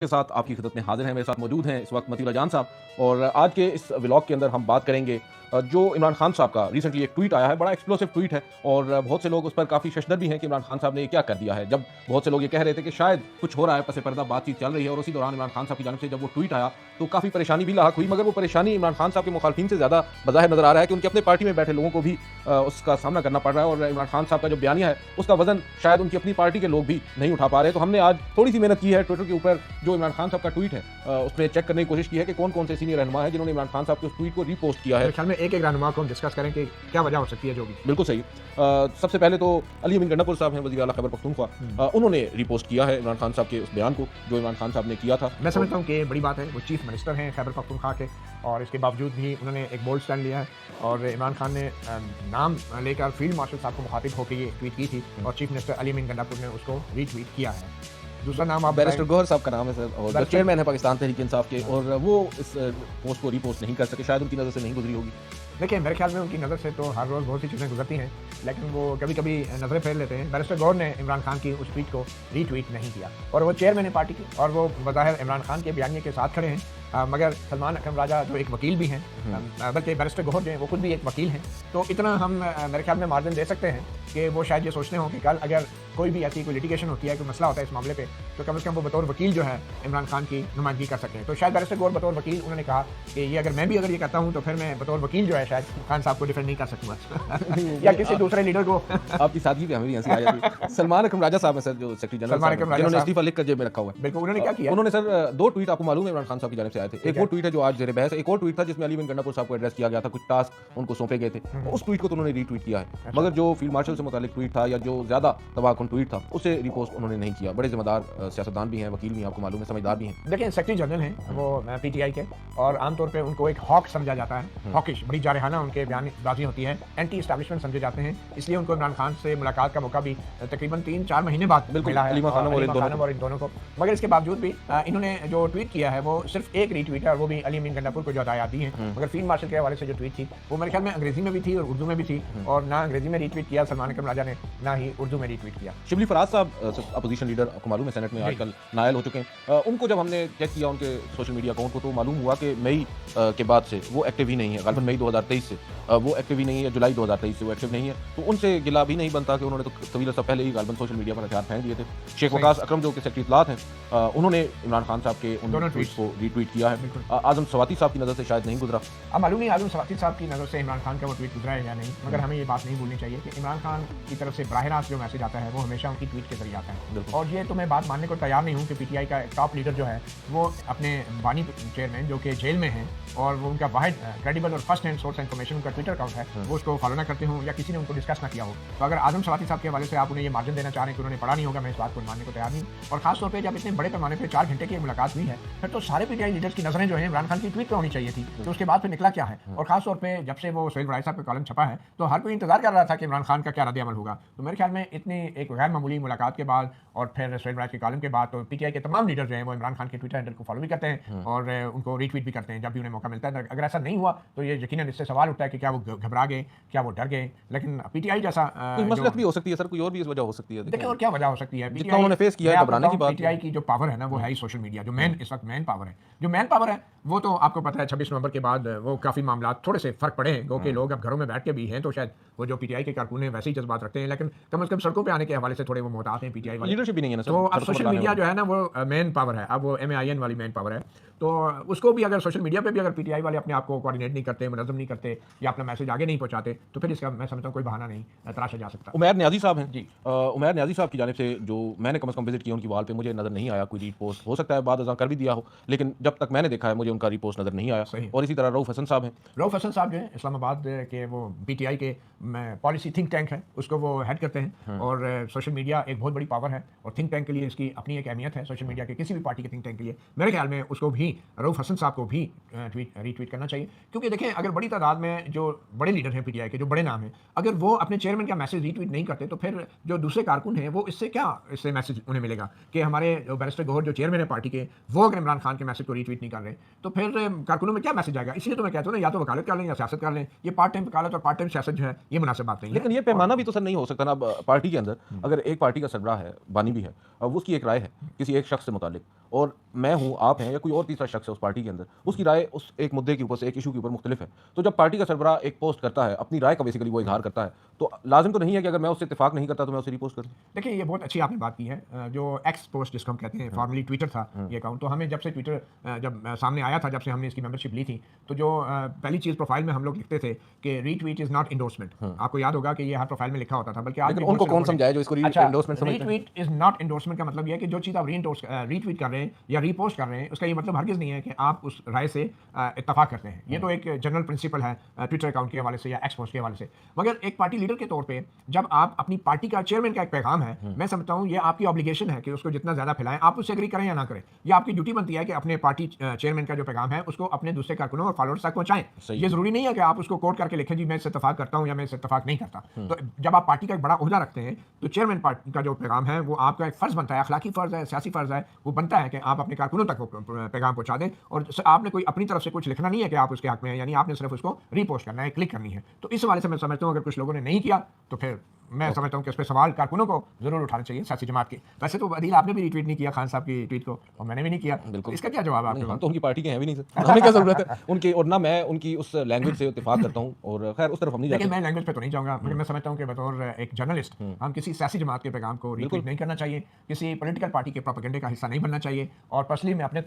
के साथ आपकी खिदमत में हाजिर हैं। मेरे साथ मौजूद हैं इस वक्त मतीउल्लाह जान साहब और आज के इस व्लॉग के अंदर हम बात करेंगे जो इमरान खान साहब का रिसेंटली एक ट्वीट आया है, बड़ा एक्सप्लोसिव ट्वीट है और बहुत से लोग उस पर काफ़ी शशदर भी हैं कि इमरान खान साहब ने ये क्या कर दिया है। जब बहुत से लोग ये कह रहे थे कि शायद कुछ हो रहा है, पसे पर्दा बातचीत चल रही है और उसी दौरान इमरान खान साहब की जानिब से जब वो ट्वीट आया तो काफ़ी परेशानी भी लाहक हुई, मगर वो परेशानी इमरान खान साहब के मुखालफिन से ज़्यादा बज़ाहिर नज़र आ रहा है कि उनकी अपनी पार्टी में बैठे लोगों को भी उसका सामना करना पड़ रहा है और इमरान खान साहब का जो बयानिया है उसका वजन शायद उनकी अपनी पार्टी के लोग भी नहीं उठा पा रहे। तो हमने आज थोड़ी सी मेहनत की है ट्विटर के ऊपर जो इमरान खान साहब का ट्वीट है उसमें चेक करने की कोशिश की है कि कौन कौन से सीनियर रहनुमा है जिन्होंने इमरान खान साहब के उस ट्वीट को रीपोस्ट किया है। मेरे ख्याल में एक रहनुमा को हम डिस्कस करें कि क्या वजह हो सकती है जो भी। बिल्कुल सही। सबसे पहले तो अली अमीन गंडापुर साहब हैं, वज़ीर आला खैबर पख्तूनख्वा, उन्होंने रीपोस्ट किया है इमरान खान साहब के उस बयान को जो इमरान खान साहब ने किया था। मैं समझता हूँ कि बड़ी बात है, वो चीफ मिनिस्टर हैं खैबर पख्तूनख्वा के और इसके बावजूद भी उन्होंने एक बोल्ड स्टैंड लिया है और इमरान खान ने नाम लेकर फील्ड मार्शल साहब को मुखातिब होकर ये ट्वीट की थी और चीफ मिनिस्टर अली अमीन गंडापुर ने उसको रीट्वीट किया है। दूसरा नाम आप बैरिस्टर गौहर साहब का नाम है सर और चेयरमैन है पाकिस्तान तहरीक इंसाफ के और वो इस पोस्ट को रीपोस्ट नहीं कर सके, शायद उनकी नज़र से नहीं गुजरी होगी। देखिए मेरे ख्याल में उनकी नज़र से तो हर रोज़ बहुत सी चीज़ें गुजरती हैं, लेकिन वो कभी कभी नज़रें फेर लेते हैं। बैरिस्टर गौहर ने इमरान खान की उस ट्वीट को रीट्वीट नहीं किया और वो चेयरमैन है पार्टी की और वो बज़ाहिर इमरान खान के बयानिए के साथ खड़े हैं, मगर सलमान अकरम राजा जो एक वकील भी हैं, बल्कि बैरिस्टर गौहर जो हैं वो खुद भी एक वकील हैं, तो इतना हम मेरे ख्याल में मार्जिन दे सकते हैं कि वो शायद ये सोचते हों कि कल अगर कोई भी ऐसी कोई लिटिगेशन होती है, कोई मसला होता है इस मामले पे, तो कम से कम वो बतौर वकील जो है इमरान खान की नुमाइंदगी कर सकते हैं। तो शायद बैरिस्टर गौहर बतौर वकील उन्होंने कहा कि ये अगर मैं भी ये करता हूँ तो फिर मैं बतौर वकील जो है शायद खान साहब को डिफेंड नहीं कर सकूँगा या किसी दूसरे लीडर को। आपकी सादगी पे हमें भी हंसी आ जाती है। सलमान अकरम राजा साहब है सर जो सेक्रेटरी जनरल जिन्होंने इस्तीफा लिख कर जेब में रखा हुआ है। बिल्कुल, उन्होंने क्या किया? उन्होंने सर दो ट्वीट आपको मालूम है इमरान खान साहब की जानिब से आए थे। एक वो ट्वीट है जो आज ज़ेर बहस है, एक और ट्वीट था जिसमें अली अमीन गंडापुर साहब को एड्रेस किया गया था, कुछ टास्क उनको सौंपे गए थे, उस ट्वीट को तो उन्होंने रीट्वीट किया है, मगर जो फील्ड मार्शल से मुतालिक ट्वीट था या जो ज़्यादा तबाहकुन ट्वीट था उसे रीपोस्ट उन्होंने नहीं किया। बड़े जिम्मेदार सियासतदान भी हैं, वकील भी हैं, आपको मालूम है, समझदार भी हैं। देखिए सेक्रेटरी जनरल हैं वो पीटीआई के और आमतौर पे उनको एक हॉक समझा जाता है, हॉकिश, बड़ी जारहाना उनके बयानबाजी होती है, एंटी एस्टैब्लिशमेंट समझे जाते हैं, इसलिए उनको इमरान खान से मुलाकात का मौका भी तकरीबन 3-4 महीने बाद मिला है और इन दोनों को। मगर इसके बावजूद भी इन्होंने जो ट्वीट किया है वो सिर्फ एक रीट्वीट है और वो भी अली अमीन गंडापुर को जो हदायत दी है, मगर फील्ड मार्शल के हवाले से जो ट्वीट थी वो मेरे ख्याल में अंग्रेजी में भी थी और उर्दू में भी थी और ना अंग्रेजी में रीट्वीट किया सलमान अकरम राजा ने, ना ही उर्दू में रीट्वीट किया। शिबली फराज साहब अपोजिशन लीडर, आपको मालूम है सेनेट में आजकल नायल हो चुके हैं, उनको जब हमने चेक किया उनके सोशल मीडिया अकाउंट को तो मालूम हुआ कि मई के बाद से वो एक्टिव ही नहीं है, गालिबन मई 2023 से वो एक्टिव ही नहीं है, जुलाई 2023 से वो एक्टिव नहीं है, तो उनसे गिला भी नहीं बनता कि उन्होंने तो तवील अर्सा पहले ही गालिबन सोशल मीडिया पर हथियार फेंक दिए थे। शेख वकास अकरम जो कि सेक्रेटरी इत्तलात हैं उन्होंने इमरान खान साहब के उन ट्वीट्स को रीट्वीट किया है। आजम सवाती साहब की नज़र से शायद नहीं गुजरा, अब मालूम नहीं आजम सवाती साहब की नज़र से इमरान खान का वो ट्वीट गुजरा है या नहीं, मगर हमें ये बात नहीं भूलनी चाहिए कि इमरान खान की तरफ से बराह रास्त जो मैसेज आता है वो हमेशा उनकी ट्वीट के जरिए आता है और ये तो मैं बात मानने को तैयार नहीं हूँ कि पीटीआई का टॉप लीडर जो है वो अपने बानी चेयरमैन जो कि जेल में हैं और वो उनका वाहिद क्रेडिबल और फर्स्ट हैंड सोर्स इन्फॉर्मेशन उनका ट्विटर अकाउंट है वो उसको फॉलो ना करते हों या किसी ने उनको डिस्कस ना किया हो, तो अगर आजम सवाती साहब के हवाले से आप उन्हें ये मार्जिन देना चाह रहे हैं कि उन्होंने पढ़ा नहीं होगा, मैं इस बात को मानने को तैयार नहीं। और खासतौर पर जब इतने बड़े पैमाने पर 4 घंटे की मुलाकात हुई है फिर तो सारे पीटीआई लीडर्स की नजरें जो है इमरान खान की ट्वीट पर होनी चाहिए थी, तो उसके बाद फिर निकला क्या है। और खासतौर पर जब से वो सोहेल बड़ाई साहब का कॉलम छपा है तो हर कोई इंतजार कर रहा था कि इमरान खान का क्या रद्द अमल होगा, तो मेरे ख्याल में इतनी एक गैर मामूली मुलाकात के बाद और फिर सोहेल बड़ाई के कॉलम के बाद तो पीटीआई के तमाम लीडर जो हैं वो इमरान खान के ट्विटर हैंडल को फॉलो भी करते हैं और उनको रीट्वीट भी करते हैं जब भी उन्हें मौका मिलता है। अगर ऐसा नहीं हुआ तो ये यकीनन इससे सवाल उठता है कि क्या वो घबरा गए, क्या वो डर गए, लेकिन पीटीआई जैसा मसलत भी हो सकती है सर, कोई और भी इस वजह हो सकती है। देखिए और क्या वजह हो सकती है, जितना उन्होंने फेस किया है घबराने की बात। पीटीआई की जो पावर है ना वो है ही सोशल मीडिया, जो मेन इस वक्त मेन पावर है, जो मेन पावर है वो तो आपको पता है 26 नवंबर के बाद वो काफ़ी मामला थोड़े से फर्क पड़े हैं क्योंकि लोग अब घरों में बैठ के भी हैं, तो शायद वो जो पीटीआई के कारकुन हैं वैसे ही जज्बात रखते हैं, लेकिन कम से कम सड़कों पे आने के हवाले से थोड़े वो मोहतात हैं पीटीआई वाले, लीडरशिप भी नहीं है ना सर। तो अब सोशल मीडिया जो है ना वो मेन पावर है, अब वो एमआईएन वाली मेन पावर है, तो उसको भी अगर सोशल मीडिया पे भी अगर पीटीआई वाले अपने आप को कोऑर्डिनेट नहीं करते, मुनज़्ज़म नहीं करते या अपना मैसेज आगे नहीं पहुंचाते तो फिर इसका मैं समझता हूँ कोई बहाना नहीं तराशा जा सकता। उमैर न्याजी साहब हैं जी, उमैर न्याजी साहब की जानिब से जो मैंने कम से कम विजिट किया उनकी वाल पे मुझे नज़र नहीं आया कोई रीपोस्ट, हो सकता है बाद अज़ां कर भी दिया हो, लेकिन जब तक मैंने देखा है मुझे उनका रीपोस्ट नज़र नहीं आया। और इसी तरह रऊफ़ हसन साहब हैं, रऊफ़ हसन साहब जो है इस्लामाबाद के वो पीटीआई के पॉलिसी थिंक टैंक है उसको वो हेड करते हैं और सोशल मीडिया एक बहुत बड़ी पावर है और थिंक टैंक के लिए इसकी अपनी एक अहमियत है, सोशल मीडिया के किसी भी पार्टी के थिंक टैंक के लिए मेरे ख्याल में उसको भी रऊफ़ हसन साहब को भी रीट्वीट करना चाहिए, क्योंकि देखें अगर बड़ी तादाद में जो बड़े लीडर हैं पीटीआई के, जो बड़े नाम हैं, अगर वो अपने चेयरमैन का मैसेज रीट्वीट नहीं करते तो फिर जो दूसरे कारकुन हैं वो इससे मैसेज उन्हें मिलेगा कि हमारे जो बैरिस्टर गौहर जो चेयरमैन है पार्टी के वो अगर इमरान खान के मैसेज को रीट्वीट नहीं कर रहे तो फिर कारकुनों में क्या मैसेज आएगा। इसलिए तो मैं कहता हूँ ना या तो वकालत कर लें या सियासत कर लें, ये पार्ट टाइम वकालत और पार्ट टाइम सियासत जो है ये मुनासिब बात नहीं है। लेकिन ये पैमाना भी तो सर नहीं हो सकता ना पार्टी के अंदर, अगर एक पार्टी का सरबराह है, बानी भी है, उसकी एक राय है किसी एक शख्स से मुतालिक और मैं हूँ, आप हैं या कोई और तीसरा शख्स है उस पार्टी के अंदर, उसकी राय उस एक मुद्दे के ऊपर से, एक इशू के ऊपर मुख्तलिफ है, तो जब पार्टी का सरबराह एक पोस्ट करता है, अपनी राय का बेसिकली वो इजहार करता है, तो लाजिम तो नहीं है कि अगर मैं उससे इत्तेफाक नहीं करता तो मैं उसे रिपोस्ट कर दूं। देखिए ये बहुत अच्छी आपने बात की है। जो एक्स पोस्ट जिसको हम कहते हैं, फॉर्मली ट्विटर था ये अकाउंट, तो हमें जब से ट्विटर जब सामने आया था, जब से हमने इसकी मेंबरशिप ली थी, तो जो पहली चीज़ प्रोफाइल में हम लोग लिखते थे कि रीट्वीट इज़ नॉट इंडोर्समेंट। आपको याद होगा कि ये हर प्रोफाइल में लिखा होता था, बल्कि आज लेकिन भी उनको बहुत से कौन लोगों ने- समझाए जो इसको एंडोर्समेंट समझते हैं? रीट्वीट इज़ नॉट इंडोर्समेंट का मतलब ये है कि जो चीज़ आप रीट्वीट कर रहे हैं या रीपोस्ट कर रहे हैं, उसका ये मतलब हरगिज़ नहीं है कि आप उस राय से इत्तफाक करते हैं। ये तो एक जनरल प्रिंसिपल है ट्विटर अकाउंट के हवाले से या एक्स पोस्ट के हवाले से। मगर एक पार्टी लीडर के तौर पे जब आप अपनी पार्टी का चेयरमैन का एक पैगाम है, मैं समझता हूँ ये आपकी ऑब्लिगेशन है कि उसको जितना ज़्यादा फैलाएं। आप उससे एग्री करें या ना करें, ये आपकी ड्यूटी बनती है कि अपने पार्टी चेयरमैन का जो पैगाम है उसको अपने दूसरे कारकुनों और फॉलोअर्स तक पहुंचाएं। ये जरूरी नहीं है कि आप उसको कोट करके लिखें जी मैं इससे इत्तफाक करता हूं या मैं इससे इत्तफाक नहीं करता। तो जब आप पार्टी का एक बड़ा ओहदा रखते हैं तो चेयरमैन पार्टी का जो पैगाम है वो आपका एक फर्ज बनता है, अखलाकी फर्ज है, सियासी फर्ज है, वो बनता है कि आप अपने कारकुनों तक वो पैगाम पहुंचा दें। और आपने कोई अपनी तरफ से कुछ लिखना नहीं है कि आप उसके हक में हैं, यानी आपने सिर्फ उसको रीपोस्ट करना है, क्लिक करनी है। तो इस हवाले से मैं समझता हूँ अगर कुछ लोगों ने नहीं किया तो फिर मैं समझता हूँ कि इस पर सवाल कारकुनों को जरूर उठाना चाहिए, सियासी जमात के। वैसे तो अदील आपने भी रिट्वीट नहीं किया खान साहब की ट्वीट को, और मैंने भी नहीं किया, तो इसका क्या जवाब है आपके हम पास? तो उनकी पार्टी के हैं भी नहीं सर, हमें क्या जरूरत है उनकी, और ना मैं उनकी उस लैंग्वेज से इत्तेफाक करता हूँ, और खैर उस तरफ हम नहीं लेकिन जाते। मैं लैंग्वेज पे तो नहीं जाऊंगा, मगर मैं समझता हूँ कि बतौर एक जर्नलिस्ट हम किसी सियासी जमात के पैगाम को रीट्वीट नहीं करना चाहिए, किसी पॉलिटिकल पार्टी के प्रोपेगेंडे का हिस्सा नहीं बनना चाहिए। और पर्सनली मैं अपने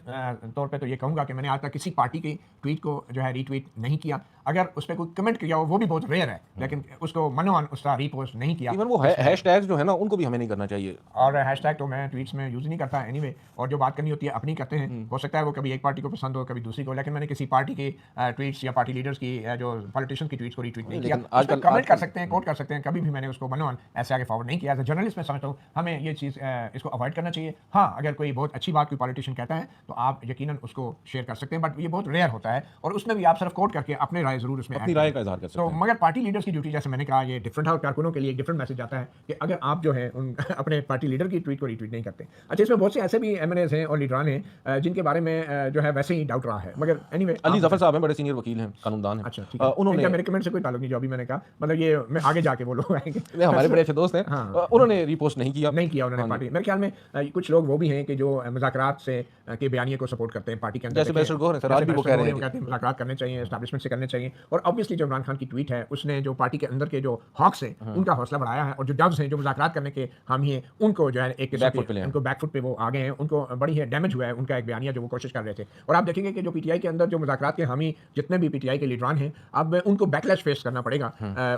तौर पे तो ये कहूँगा कि मैंने आज तक किसी पार्टी की ट्वीट को जो है रीट्वीट नहीं किया। अगर उस पर कोई कमेंट किया हो वो भी बहुत रेयर है, लेकिन उसको मनोअन उसका रीपोस्ट नहीं किया। इवन वो हैशटैग्स जो है ना उनको भी हमें नहीं करना चाहिए। और हैशटैग तो मैं ट्वीट्स में यूज़ नहीं करता एनीवे, और जो बात करनी होती है अपनी करते हैं। हो सकता है वो कभी एक पार्टी को पसंद हो, कभी दूसरी को, लेकिन मैंने किसी पार्टी के ट्वीट्स या पार्टी लीडर्स की जो पॉलिटिशियंस की ट्वीट्स को रीट्वीट नहीं किया। आजकल कमेंट कर सकते हैं, कोट कर सकते हैं, कभी भी मैंने उसको मनोअन ऐसे आगे फॉरवर्ड नहीं किया। एज अ जर्नलिस्ट मैं समझता हूँ हमें ये चीज़ इसको अवॉइड करना चाहिए। हाँ, अगर कोई बहुत अच्छी बात कोई पॉलिटिशियन कहता है तो आप यकीनन उसको शेयर कर सकते हैं, बट ये बहुत रेयर होता है, और उसमें भी आप सिर्फ कोट करके अपने राय जरूर उसमें अपनी राय का इजहार कर सकते तो हैं। मगर पार्टी लीडर्स की ड्यूटी, जैसे मैंने कहा, ये डिफरेंट है, और कारकुनों के लिए एक डिफरेंट मैसेज आता है कि अगर आप जो है उन अपने पार्टी लीडर की ट्वीट को रीट्वीट नहीं करते। अच्छा, इसमें बहुत से ऐसे भी एमएनएस हैं और लीडरान हैं जिनके बारे में जो है वैसे ही डाउट रहा है, मगर एनीवे अली जफर साहब हैं, बड़े सीनियर वकील हैं, कानूनदान हैं। अच्छा ठीक है, उन्होंने मेरे कमेंट से कोई ताल्लुक नहीं, जो अभी मैंने कहा, मतलब ये मैं आगे जाके वो लोग आएंगे। वे हमारे बड़े अच्छे दोस्त हैं। हाँ। उन्होंने रिपोस्ट नहीं किया उन्होंने पार्टी, मेरे ख्याल में कुछ लोग वो भी हैं कि जो मुज़ाकरात से के बयानिए को सपोर्ट करते हैं पार्टी के अंदर। जैसे बैरिस्टर गौहर हैं सर, आज भी वो कह रहे हैं कहते हैं मुज़ाकरात करने चाहिए, एस्टैब्लिशमेंट से करने चाहिए। और ऑब्वियसली जो इमरान खान की ट्वीट है उसने जो पार्टी के अंदर के जो हॉक्स हैं उनका हौसला बढ़ाया है, और जो डव्स हैं जो मुज़ाकरात करने के हामी हैं उनको जो है एक किस्म के उनको बैकफुट पे वो आ गए हैं, उनको बड़ी है डैमेज हुआ है उनका एक बयानिया जो वो कोशिश कर रहे थे। और आप देखेंगे कि जो पीटीआई के अंदर जो मुज़ाकरात के हामी जितने भी पीटीआई के लीडरान हैं, अब उनको बैकलैश फेस करना पड़ेगा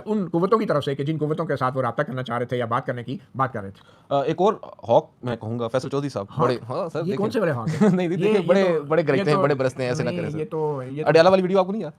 उन कुव्वतों की तरफ से कि जिन कुव्वतों के साथ वो रब्ता करना चाह रहे थे या बात करने की बात कर रहे थे। एक और हॉक मैं कहूंगा, फैसल चौधरी साहब, बड़े, हाँ सर, ये कौन से बड़े हॉक हैं? नहीं देखिए, बड़े गरजते हैं, बड़े बरसते हैं, ऐसे ना करें सर। अडयाला वाली वीडियो आपको नहीं याद?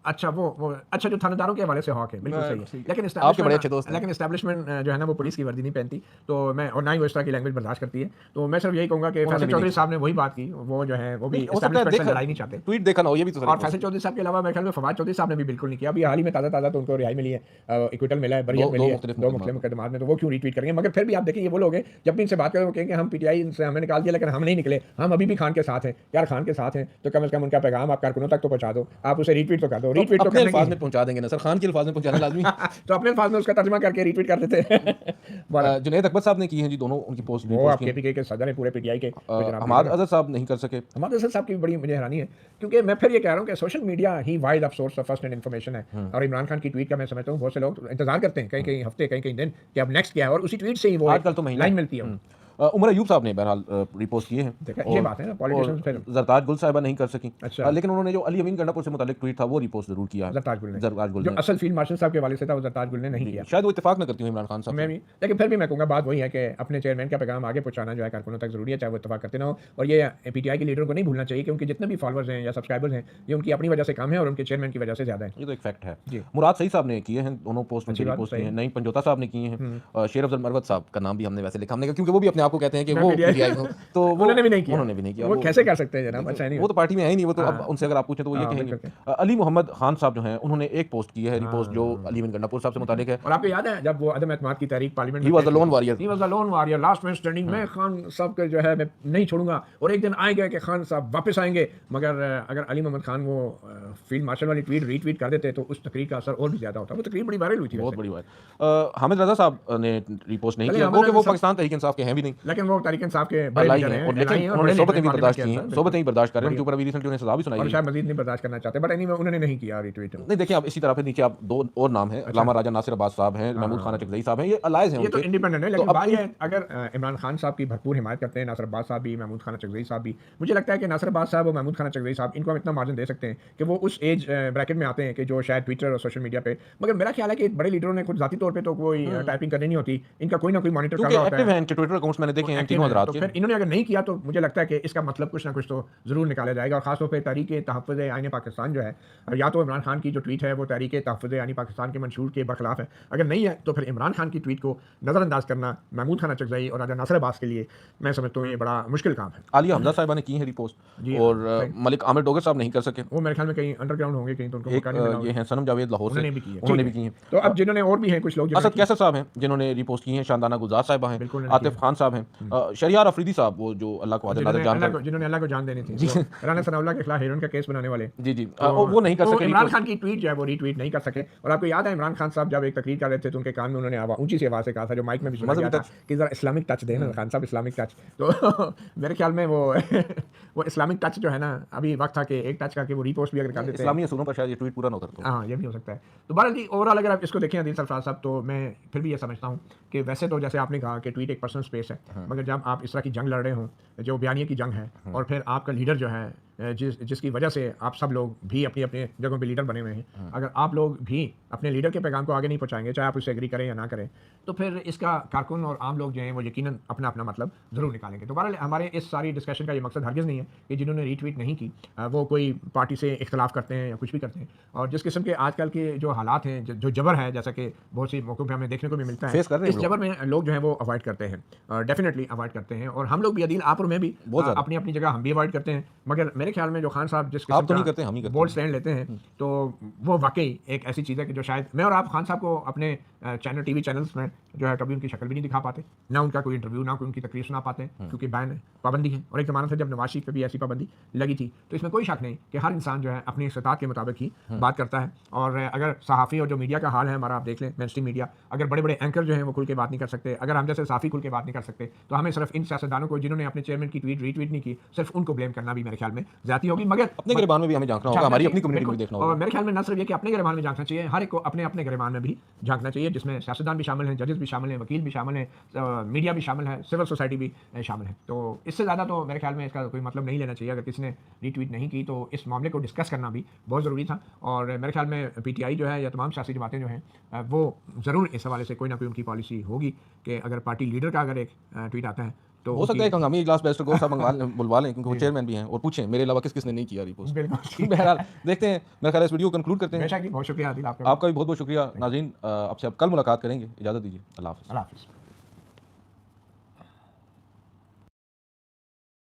अच्छा वो अच्छा जो थानेदारों के हवाले से हॉक है, बिल्कुल सही है। लेकिन आपके बड़े अच्छे दोस्त हैं। लेकिन एस्टैब्लिशमेंट जो है ना वो पुलिस की वर्दी नहीं पहनती, तो मैं, और ना ही वो इस तरह की लैंग्वेज बर्दाश्त करती है। तो मैं सिर्फ यही कहूंगा कि फैसल चौधरी साहब ने वही बात की, वो जो है वो भी एस्टैब्लिशमेंट से लड़ाई नहीं चाहते। ट्वीट देखा ना हो, ये भी तो और फैसल चौधरी साहब के अलावा मेरे ख्याल में फवाद चौधरी साहब ने भी बिल्कुल नहीं किया। अभी हाल ही में ताज़ा तो उनको रिहाई मिली है, इक्विटल मिला है, बरियत मिली है, दो मुख्तलिफ मुकदमात में, तो वो क्यों रीट्वीट करेंगे? मगर फिर भी आप देखिए ये वो लोग हैं जब भी इनसे बात करें वो कहेंगे हम पीटीआई से हमें निकाल दिया लेकिन हम नहीं निकले, हम अभी भी खान के साथ हैं। यार खान के साथ हैं तो कम से कम उनका पैगाम आप कारकुनों तक तो पहुंचा दो, आप उसे रीट्वीट तो कर दो। रीट्वीट तो अपने अल्फाज में पहुंचा देंगे ना सर, खान के अल्फाज में पहुंचाना लाजमी। तो अपने अल्फाज में उसका तर्जुमा करके रीट्वीट कर देते हैं। जुनैद अकबर साहब ने की है जी, दोनों उनकी पोस्ट वो आप केपीके के सदर हैं पूरे पीटीआई के। हमाद अजहर साहब नहीं कर सके। हमाद अजहर साहब की बड़ी मुझे हैरानी है, क्योंकि मैं फिर ये कह रहा हूँ कि social media he wide of source of first hand information है। और इमरान खान की ट्वीट का मैं समझता हूँ बहुत से लोग इंतजार करते हैं कहीं हफ्ते कहीं दिन कि अब नेक्स्ट क्या है, और उसी ट्वीट से ही वो आजकल तो लाइन मिलती है। उमर अयूब साहब ने बहरहाल रिपोस्ट किए हैं, ये बात है ना, पॉलिटिशियंस फिर जरताज गुल साहिबा नहीं कर सकी। अच्छा। लेकिन उन्होंने जो अली अमीन गंडापुर से मुतालिक ट्वीट था वो रिपोस्ट जरूर किया है। जरताज गुल ने जो असल फील्ड मार्शल साहब के वाले से था वो जरताज गुल ने नहीं किया। शायद वो इत्तेफाक न करती हूँ इमरान खान साहब। मैं भी, लेकिन फिर भी मैं कहूँगा बात वही है कि अपने चेयरमैन का पैगाम आगे पहुंचाना जो है कारकुनों तक जरूरी है, चाहे वो इत्तेफाक करते ना हो। और ये पीटीआई के लीडर को नहीं भूलना चाहिए कि उनके जितने भी फॉलोअर्स हैं या सब्सक्राइबर्स हैं ये उनकी अपनी वजह से कम है और उनके चेयरमैन की वजह से ज्यादा है। ये तो एक फैक्ट है। मुराद सही साहब ने किए हैं दोनों पोस्ट में, पोस्ट किए हैं। नहीं पंजोता साहब ने किए हैं। शेर अफजल मरवत साहब का नाम भी हमने वैसे लिखा, हमने क्योंकि वो भी अपने आप को कहते हैं कि वो तो उन्होंने भी नहीं किया। वो कैसे कर सकते हैं जनाब? अच्छा नहीं, वो तो पार्टी में है ही नहीं, वो तो अब उनसे अगर आप पूछें तो वो ये कहेंगे। अली मोहम्मद खान साहब जो हैं उन्होंने एक पोस्ट की है, रिपोस्ट जो अली अमीन गंडापुर साहब से मुतालिक है। और आपको याद है जब वो अदम एतमाद की तहरीक पार्लियामेंट में, he was the loan warrior, last man standing, मैं खान साहब के जो है मैं नहीं छोड़ूंगा, और एक दिन आएगा कि खान साहब वापस आएंगे। मगर अगर अली मोहम्मद खान वो फील्ड मार्शल वाली ट्वीट रीट्वीट कर देते तो उस तकरीर का असर और भी ज्यादा होता। वो तकरीर बड़ी वायरल हुई थी, बहुत बड़ी बात। हामिद रजा साहब ने रिपोस्ट नहीं किया क्योंकि वो पाकिस्तान तहरीक इंसाफ के हैं भी नहीं, लेकिन वो तहरीक इंसाफ के बड़े लाई लीडर हैं हैं, और लाई लेकिन हैं और उन्होंने बड़े सोबतें लीडर भी हैं बर्दाश्त की पार्लियामेंट के हैं, अंदर, सोबतें भी बर्दाश्त कर रहे हैं, बिल्कुल। उनके ऊपर अभी रिसेंटली उन्हें सज़ा भी सुनाई और गई। शायद मजीद नहीं बर्दाश्त करना चाहते, बट एनीवे उन्होंने नहीं किया रिट्वीट। नहीं देखिए, आप इसी तरह फिर नीचे आप दो और नाम हैं, अल्लामा राजा नासिर अब्बास साहब हैं, महमूद खान चकज़ई साहब हैं, ये अलाइज़ हैं ये तो उनके। इंडिपेंडेंट है, तो लेकिन अब बात ये है, अगर इमरान खान साहब की भरपूर हिमायत करते हैं नासिर अब्बास साहब भी, महमूद खान चकज़ई साहब भी, मुझे लगता है कि नासिर अब्बास साहब और महमूद खान चकज़ई साहब इनको हम इतना मार्जिन दे सकते हैं कि वो उस एज ब्रैकेट में आते हैं कि जो शायद ट्विटर और सोशल मीडिया पे, मगर मेरा ख्याल है कि बड़े लीडरों ने खुद ज़ाती तौर पे तो कोई टाइपिंग करनी नहीं होती, इनका कोई ना कोई मॉनिटर कर क्योंकि रहा होता एक्टिव है। हैं, इनके ट्विटर अकाउंट्स मैंने देखे हैं एक्टिव तीनों हैं, हज़रात तो के। फिर इन्होंने अगर नहीं किया तो मुझे लगता है कि इसका मतलब कुछ ना कुछ तो ज़रूर निकाला जाएगा, और खासतौर पर तहरीक तहफ़्फ़ुज़ आइन पाकिस्तान जो है, या तो इमरान खान की जो ट्वीट है वो तहरीक तहफ़्फ़ुज़ आइन पाकिस्तान के मंशूर के बरखिलाफ है, अगर नहीं है तो फिर इमरान खान की ट्वीट को नज़रअंदाज करना महमूद खान चकज़ई और राजा नासिर अब्बास के लिए मैं समझता हूँ ये बड़ा मुश्किल काम है। आलिया हमजा साहिबा ने की है रिपोस्ट, जी, और सही। मलिक आमिर डोगर साहब नहीं कर सके। वो मेरे ख्याल में कहीं अंडरग्राउंड होंगे, कहीं तो उनको एक मौका नहीं मिला ये होगा। हैं सनम जावेद लाहौर से, उन्होंने भी की है, उन्होंने ठीक भी की है। हैं। तो अब जिन्होंने और भी हैं कुछ लोग असद कैसर साहब हैं जिन्होंने रिपोस्ट की हैं, शानदाना गुलजार साहिबा हैं, बिल्कुल उन्होंने आतिफ खान साहब हैं, शरियार अफरीदी साहब वो जो अल्लाह को नादर जानकर, जिन्होंने अल्लाह को जान देनी थी, वो राना सनाउल्लाह के खिलाफ हेरोइन का केस बनाने वाले, जी जी, तो वो नहीं कर वो सके इमरान रिपोस्ट। खान की ट्वीट जो है वो रीट्वीट नहीं कर सके। और आपको याद है इमरान खान साहब जब एक तकरीर कर रहे थे तो उनके कान में उन्होंने ऊंची सी आवाज़ से कहा था, जो माइक में भी सुना गया था, कि जरा इस्लामिक टच देना खान साहब, इस्लामिक टच। तो मेरे ख्याल में वो वो इस्लामिक टच जो है ना, अभी वक्त था कि एक टच करके वो रीपोस्ट भी अगर कर देते हैं, इस्लामी असूलों पर शायद ये ट्वीट पूरा ना उतरता। हाँ, ये भी हो सकता है। तो बहरहाल जी, ओवरऑल अगर आप इसको देखें आदिल सरफराज साहब, तो मैं फिर भी ये समझता हूँ कि वैसे तो जैसे आपने कहा कि ट्वीट एक पर्सनल स्पेस है, मगर जब आप इस तरह की जंग लड़ रहे हों, जो बयानिए की जंग है, और फिर आपका लीडर जो है, जिसकी वजह से आप सब लोग भी अपनी अपनी जगहों पे लीडर बने हुए हैं, अगर आप लोग भी अपने लीडर के पैगाम को आगे नहीं पहुंचाएंगे, चाहे आप उससे एग्री करें या ना करें, तो फिर इसका कारकुन और आम लोग जो हैं वो यकीनन अपना अपना मतलब ज़रूर निकालेंगे। तो बहरहाल हमारे इस सारी डिस्कशन का ये मकसद हरगिज़ नहीं है कि जिन्होंने रीट्वीट नहीं की वो कोई पार्टी से इख्तलाफ करते हैं या कुछ भी करते हैं, और जिस किस्म के आजकल के जो हालात हैं, जो जबर है, जैसा कि बहुत सी मौक़ों पर हमें देखने को भी मिलता है, इस जबर में लोग जो है वो अवॉइड करते हैं, डेफिनेटली अवॉइड करते हैं, और हम लोग भी अदील आप और मैं भी अपनी अपनी जगह हम भी अवॉइड करते हैं। मगर मेरे ख्याल में जो खान साहब जिस आप तो नहीं करते, हम ही करते हैं, बोल्ड स्टैंड लेते हैं, तो वो वाकई एक ऐसी चीज़ है कि जो शायद मैं और आप खान साहब को अपने चैनल टीवी चैनल्स में जो है कभी उनकी शक्ल भी नहीं दिखा पाते, ना उनका कोई इंटरव्यू, ना कोई उनकी तकरीर सुना पाते हैं, क्योंकि बैन है, पाबंदी है। और एक ज़माना था जब नवाज शरीफ पे भी ऐसी पाबंदी लगी थी। तो इसमें कोई शक नहीं कि हर इंसान जो है अपनी इस्तात के मुताबिक ही बात करता है, और अगर सहाफ़ी और जो मीडिया का हाल है हमारा, आप देख लें मेन स्ट्रीम मीडिया, अगर बड़े बड़े एंकर जो हैं वो खुल के बात नहीं कर सकते, अगर हम जैसे सहाफ़ी खुल के बात नहीं कर सकते, तो हमें सिर्फ इन सियासतदानों को जिन्होंने अपने चेयरमैन की ट्वीट रीट्वीट नहीं की, सिर्फ उनको ब्लेम करना भी मेरे ख्याल में ज़्यादती होगी। मगर अपने गिरबान में भी हमें झांकना होगा, हमारी अपनी कम्युनिटी में भी देखना होगा। और मेरे ख्याल में न सिर्फ ये कि अपने गिरबान में झांकना चाहिए, हर एक को अपने अपने गिरबान में भी झांकना चाहिए, जिसमें सियासतदान भी शामिल हैं, जजेस भी शामिल हैं, वकील भी शामिल हैं, मीडिया भी शामिल है, सिविल सोसाइटी भी शामिल है। तो इससे ज़्यादा तो मेरे ख्याल में इसका कोई मतलब नहीं लेना चाहिए। अगर किसी ने रीट्वीट नहीं की तो इस मामले को डिस्कस करना भी बहुत ज़रूरी था, और मेरे ख्याल में PTI जो है या तमाम सियासी जमातें जो हैं वो ज़रूर इस हवाले से कोई ना कोई उनकी पॉलिसी होगी कि अगर पार्टी लीडर का अगर एक ट्वीट आता है तो हो सकता है हंगामी इजलास बैरिस्टर गौहर साहब बुलवा लें, क्योंकि वो चेयरमैन भी हैं, और पूछें मेरे अलावा किस किसने नहीं किया रिपोर्ट। बिल्कुल। बहरहाल देखते हैं, मेरे ख्याल है इस वीडियो को कंक्लूड करते हैं। बहुत शुक्रिया आदिल, आपका भी बहुत बहुत शुक्रिया। नाज़रीन, आपसे अब कल मुलाकात करेंगे, इजाज़त दीजिए, अल्लाह हाफ़िज़।